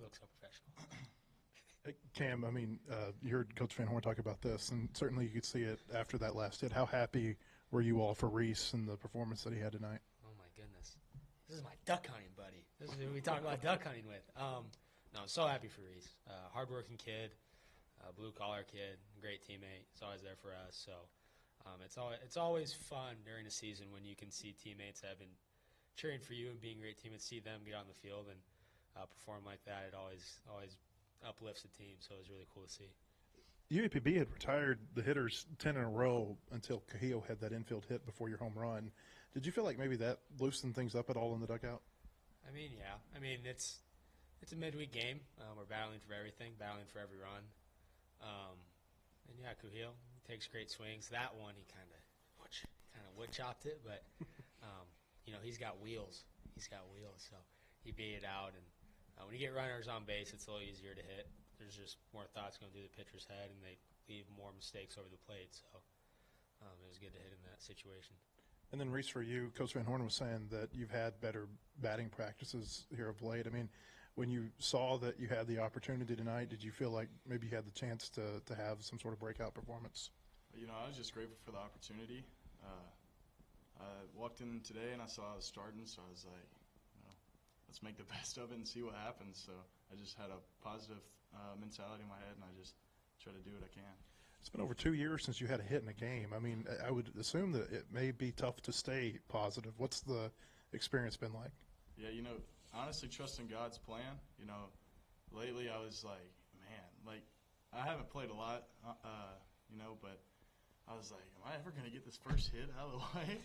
look so professional. Cam, I mean, you heard Coach Van Horn talk about this, and certainly you could see it after that last hit. How happy were you all for Reese and the performance that he had tonight? Oh, my goodness. This is my duck hunting buddy. This is who we talk about duck hunting with. No, I'm so happy for Reese. Hardworking kid, blue-collar kid, great teammate. He's always there for us. So it's always fun during the season when you can see teammates that have been cheering for you and being great teammates, see them get on the field and perform like that. It always uplifts the team, so it was really cool to see. UAPB had retired the hitters 10 in a row until Kozeal had that infield hit before your home run. Did you feel like maybe that loosened things up at all in the dugout? I mean, yeah. I mean, it's a midweek game. We're battling for everything, battling for every run. And, yeah, Kozeal takes great swings. That one, he kind of wood chopped it, but, he's got wheels. So he beat it out. And when you get runners on base, it's a little easier to hit. There's just more thoughts going through the pitcher's head, and they leave more mistakes over the plate. So it was good to hit in that situation. And then, Reese, for you, Coach Van Horn was saying that you've had better batting practices here of late. I mean, when you saw that you had the opportunity tonight, did you feel like maybe you had the chance to have some sort of breakout performance? I was just grateful for the opportunity. I walked in today and I saw I was starting, so I was like, let's make the best of it and see what happens. So I just had a positive mentality in my head, and I just try to do what I can. It's been over 2 years since you had a hit in a game. I mean, I would assume that it may be tough to stay positive. What's the experience been like? Yeah, honestly, trusting God's plan. Lately I was like, man, I haven't played a lot, but I was like, am I ever going to get this first hit out of the way?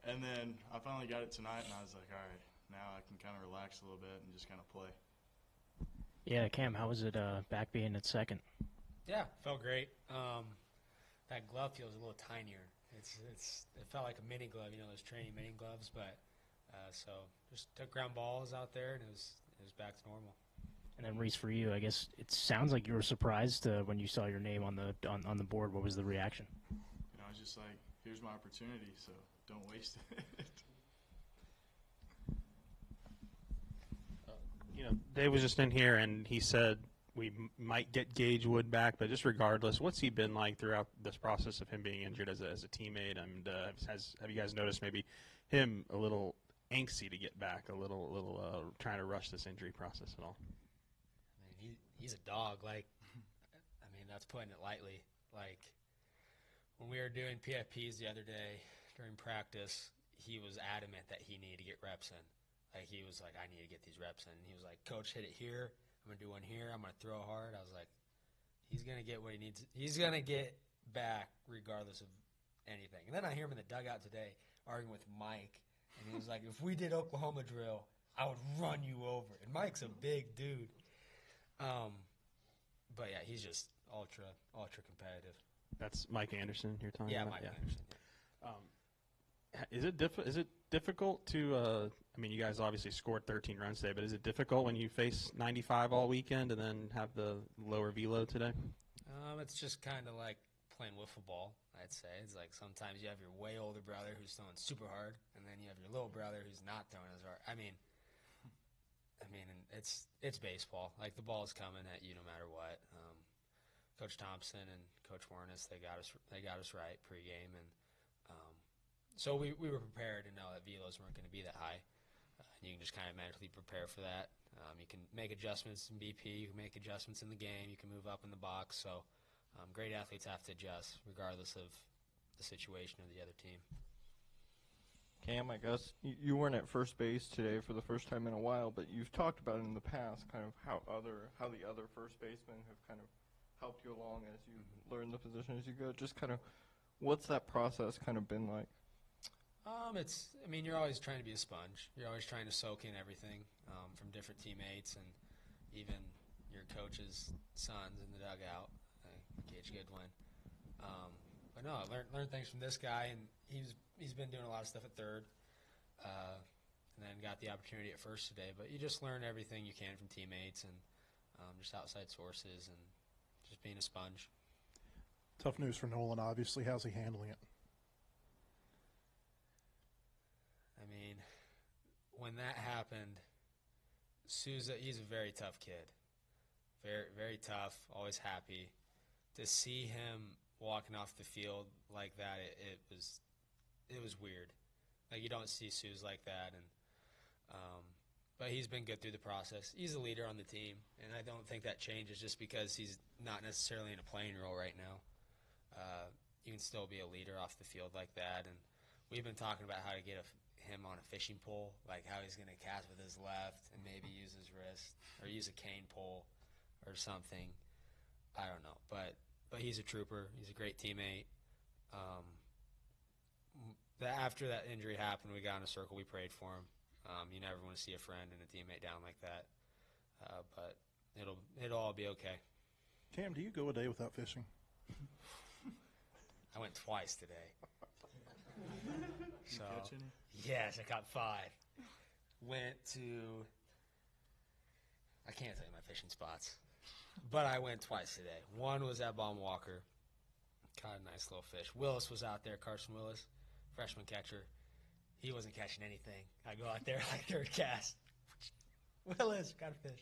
And then I finally got it tonight, and I was like, all right, now I can kind of relax a little bit and just kind of play. Yeah, Cam, how was it back being at second? Yeah, felt great. That glove feels a little tinier. It felt like a mini glove, those training mini gloves. But so just took ground balls out there, and it was back to normal. And then Reese, for you, I guess it sounds like you were surprised when you saw your name on the board. What was the reaction? I was just like, here's my opportunity, so don't waste it. Dave was just in here, and he said we might get Gage Wood back, but just regardless, what's he been like throughout this process of him being injured as a teammate? And have you guys noticed maybe him a little angsty to get back, a little trying to rush this injury process at all? I mean, he's a dog. That's putting it lightly. When we were doing PFPs the other day during practice, he was adamant that he needed to get reps in. He was like, I need to get these reps in. He was like, Coach, hit it here. I'm going to do one here. I'm going to throw hard. I was like, he's going to get what he needs. He's going to get back regardless of anything. And then I hear him in the dugout today arguing with Mike. And he was like, if we did Oklahoma drill, I would run you over. And Mike's a big dude. But, yeah, he's just ultra competitive. That's Mike Anderson you're talking about? Mike Anderson. Is it difficult to you guys obviously scored 13 runs today, but is it difficult when you face 95 all weekend and then have the lower velo today? It's just kind of like playing wiffle ball, I'd say. It's like sometimes you have your way older brother who's throwing super hard, and then you have your little brother who's not throwing as hard. I mean, it's baseball. The ball's coming at you no matter what. Coach Thompson and Coach Warnes, they got us right pregame, and so we were prepared to know that velos weren't going to be that high. You can just kind of mentally prepare for that. You can make adjustments in BP. You can make adjustments in the game. You can move up in the box. So great athletes have to adjust regardless of the situation of the other team. Cam, I guess you weren't at first base today for the first time in a while, but you've talked about in the past kind of how the other first basemen have kind of helped you along as you learn the position as you go. Just kind of what's that process kind of been like? You're always trying to be a sponge. You're always trying to soak in everything from different teammates and even your coach's sons in the dugout, Gage Goodwin. But no, I learned things from this guy, and he's been doing a lot of stuff at third, and then got the opportunity at first today. But you just learn everything you can from teammates and just outside sources and just being a sponge. Tough news for Nolan, obviously. How's he handling it? When that happened, Souza, he's a very tough kid. Very, very tough, always happy. To see him walking off the field like that, it was weird. Like, you don't see Souza like that, and but he's been good through the process. He's a leader on the team, and I don't think that changes just because he's not necessarily in a playing role right now. You can still be a leader off the field like that, and we've been talking about how to get him on a fishing pole, like how he's going to cast with his left and maybe use his wrist or use a cane pole or something. I don't know, but he's a trooper. He's a great teammate. After that injury happened, we got in a circle. We prayed for him. You never want to see a friend and a teammate down like that, but it'll all be okay. Cam, do you go a day without fishing? I went twice today. Did you catch any? Yes, I caught 5. Went to, I can't tell you my fishing spots, but I went twice today. One was at Baum Walker. Caught a nice little fish. Willis was out there, Carson Willis, freshman catcher. He wasn't catching anything. I go out there like third cast. Willis, got a fish.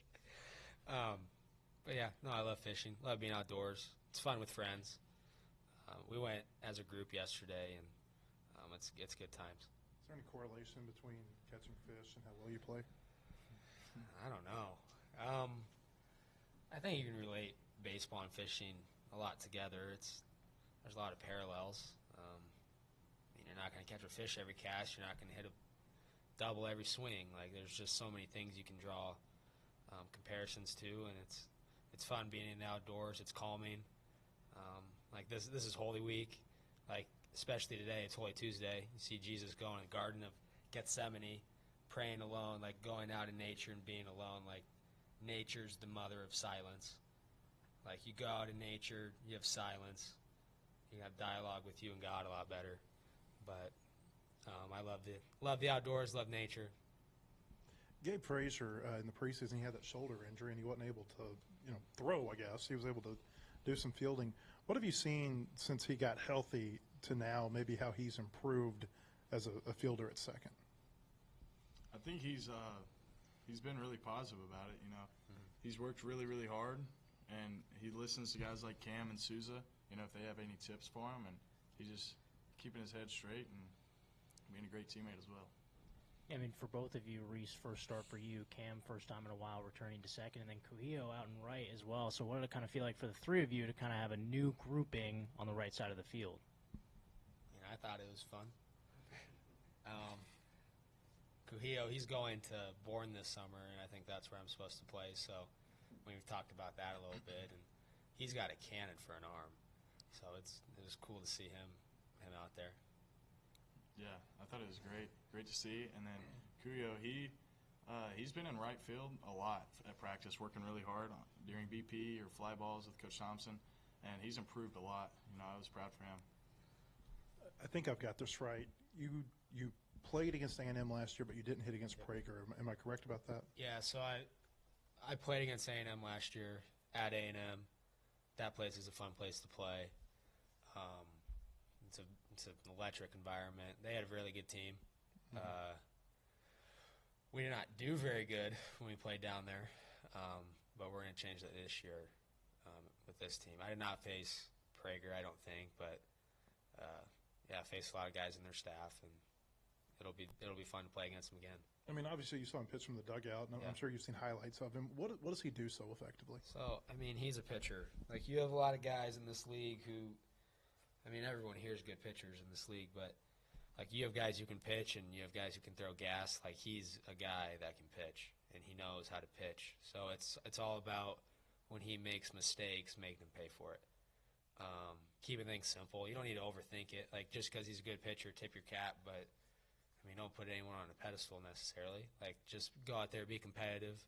But yeah, no, I love fishing. Love being outdoors. It's fun with friends. We went as a group yesterday, and it's good times. Is there any correlation between catching fish and how well you play? I don't know. I think you can relate baseball and fishing a lot together. There's a lot of parallels. You're not going to catch a fish every cast. You're not going to hit a double every swing. Like, there's just so many things you can draw comparisons to, and it's fun being in the outdoors. It's calming. Like this is Holy Week. Like, especially today, it's Holy Tuesday. You see Jesus going in the Garden of Gethsemane, praying alone, like going out in nature and being alone. Like, nature's the mother of silence. Like, you go out in nature, you have silence. You have dialogue with you and God a lot better. But I love the outdoors, love nature. Gabe Frazier, in the preseason, he had that shoulder injury, and he wasn't able to, throw, I guess. He was able to do some fielding. What have you seen since he got healthy to now, maybe how he's improved as a fielder at second? I think he's been really positive about it. He's worked really, really hard, and he listens to guys like Cam and Souza, if they have any tips for him, and he's just keeping his head straight and being a great teammate as well. I mean, for both of you, Reese, first start for you, Cam, first time in a while returning to second, and then Kozeal out and right as well. So what did it kind of feel like for the three of you to kind of have a new grouping on the right side of the field? I thought it was fun. Kozeal, he's going to Bourne this summer, and I think that's where I'm supposed to play. So we've talked about that a little bit, and he's got a cannon for an arm. So it was cool to see him out there. Yeah, I thought it was great to see. And then Kozeal, he's been in right field a lot at practice, working really hard during BP or fly balls with Coach Thompson, and he's improved a lot. I was proud for him. I think I've got this right. You played against A&M last year, but you didn't hit against Prager. Am I correct about that? Yeah, so I played against A&M last year at A&M. That place is a fun place to play. It's an electric environment. They had a really good team. Mm-hmm. We did not do very good when we played down there, but we're going to change that this year with this team. I did not face Prager, I don't think, but I faced a lot of guys in their staff, and it'll be fun to play against them again. I mean, obviously you saw him pitch from the dugout, and I'm sure you've seen highlights of him. What does he do so effectively? So, I mean, he's a pitcher. Like, you have a lot of guys in this league who, I mean, everyone here is good pitchers in this league, but, like, you have guys who can pitch and you have guys who can throw gas. Like, he's a guy that can pitch, and he knows how to pitch. So it's all about when he makes mistakes, making him pay for it. Keeping things simple. You don't need to overthink it. Like, just because he's a good pitcher, tip your cap, but – I mean, don't put anyone on a pedestal necessarily. Like, just go out there, be competitive,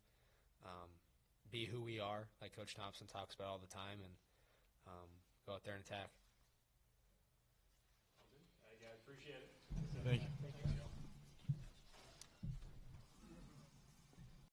be who we are, like Coach Thompson talks about all the time, and go out there and attack. Hey, guys, appreciate it. Thank you.